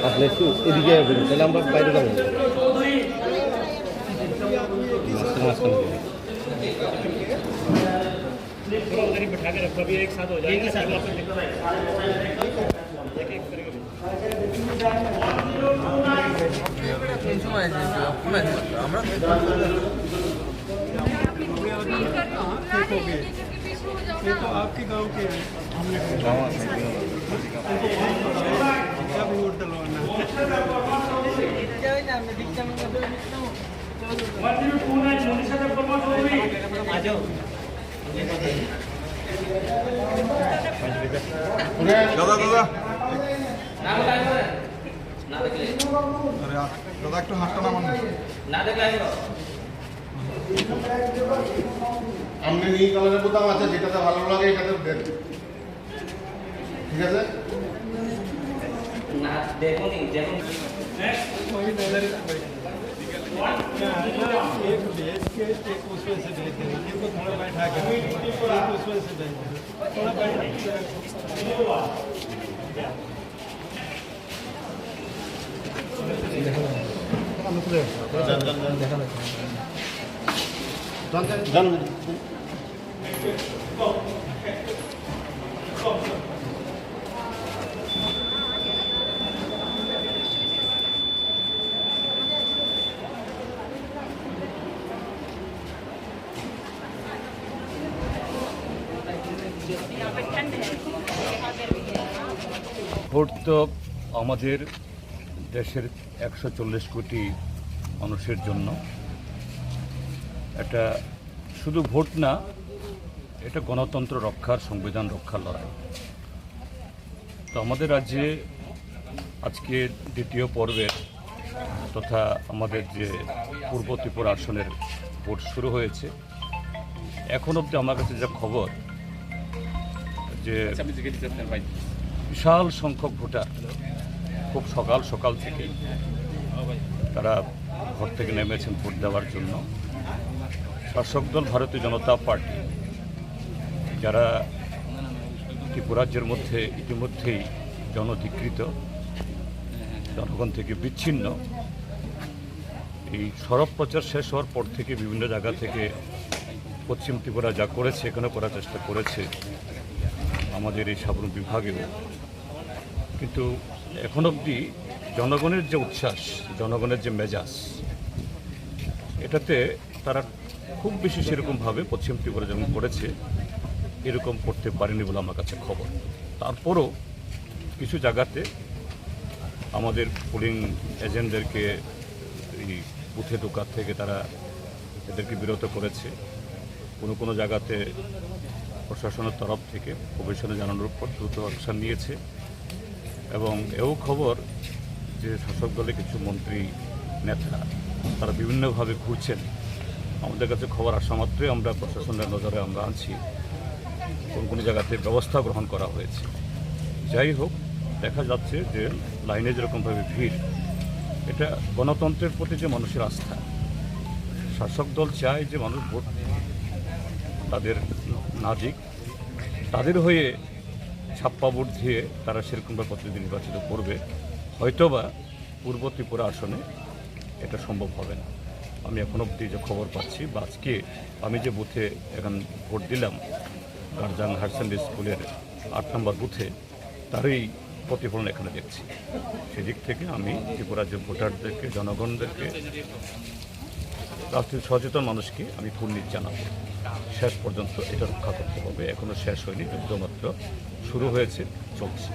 আপনি একটু এদিকে আসবেন, তাহলে আমরা বাইরে যাবো। बैठा के रखो, अभी एक साथ हो जाएगा। तो आपके गांव के हमने वोट डलवाना দাদা দাদা দাদা একটু হাতটা নামান আপনি এই কালারের বোতাম আছে, যেটাতে ভালো লাগে এটাতে দেন, ঠিক আছে? না দেখুন দেখুন एक भेज के एक उसमें से भेज देना, इनको थोड़ा बैठा के एक उसमें से भेज देना, थोड़ा बैठा ভোট তো আমাদের দেশের 140 কোটি মানুষের জন্য এটা শুধু ভোট না, এটা গণতন্ত্র রক্ষার, সংবিধান রক্ষার লড়াই। তো আমাদের রাজ্যে আজকে দ্বিতীয় পর্বের তথা আমাদের যে পূর্ব ত্রিপুরা আসনের ভোট শুরু হয়েছে। এখন অবধি আমার কাছে যা খবর যে বিশাল সংখ্যক ভোটার খুব সকাল থেকে তারা ঘর থেকে নেমেছেন ভোট দেওয়ার জন্য। শাসক দল ভারতীয় জনতা পার্টি, যারা ত্রিপুরাজ্যের মধ্যে ইতিমধ্যেই জনধিকৃত, জনগণ থেকে বিচ্ছিন্ন, এই সরব প্রচার শেষ হওয়ার পর থেকে বিভিন্ন জায়গা থেকে পশ্চিম ত্রিপুরা যা করেছে, এখানে করার চেষ্টা করেছে আমাদের এই সাবরুম বিভাগেও। কিন্তু এখন অবধি জনগণের যে উচ্ছ্বাস, জনগণের যে মেজাজ, এটাতে তারা খুব বেশি সেরকমভাবে পশ্চিম ত্রিপুরা যেমন করেছে এরকম করতে পারেনি বলে আমার কাছে খবর। তারপরও কিছু জায়গাতে আমাদের পোলিং এজেন্টদেরকে এই বুথে ঢোকার থেকে তারা এদেরকে বিরত করেছে। কোনো জায়গাতে প্রশাসনের তরফ থেকে কমিশনে জানানোর পর দ্রুত অ্যাকশন নিয়েছে। এবং এও খবর যে শাসক দলে কিছু মন্ত্রী নেতা তারা বিভিন্নভাবে ঘুরছেন। আমাদের কাছে খবর আসা মাত্রই আমরা প্রশাসনের নজরে আমরা আনছি, কোন জায়গাতে ব্যবস্থা গ্রহণ করা হয়েছে। যাই হোক, দেখা যাচ্ছে যে লাইনে যেরকমভাবে ভিড়, এটা গণতন্ত্রের প্রতি যে মানুষের আস্থা। শাসক দল চায় যে মানুষ ভোট তাদের না দিক, তাদের হয়ে ছাপ্পা ভোট দিয়ে তারা সেরকমভাবে প্রতিনিধি নির্বাচিত করবে। হয়তোবা পূর্ব ত্রিপুরা আসনে এটা সম্ভব হবে না। আমি এখন অবধি যে খবর পাচ্ছি, বা আজকে আমি যে বুথে এখন ভোট দিলাম, গার্জান হায়ার সেকেন্ডারি স্কুলের 8 নম্বর বুথে, তারই প্রতিফলন এখানে দেখছি। সেদিক থেকে আমি ত্রিপুরার যে ভোটারদেরকে, জনগণদেরকে, রাজনৈতিক সচেতন মানুষকে আমি কুর্নিশ জানাবো, শেষ পর্যন্ত এটা রক্ষা করতে হবে। এখনও শেষ হয়নি, যুদ্ধ মাত্র শুরু হয়েছে, চলছে।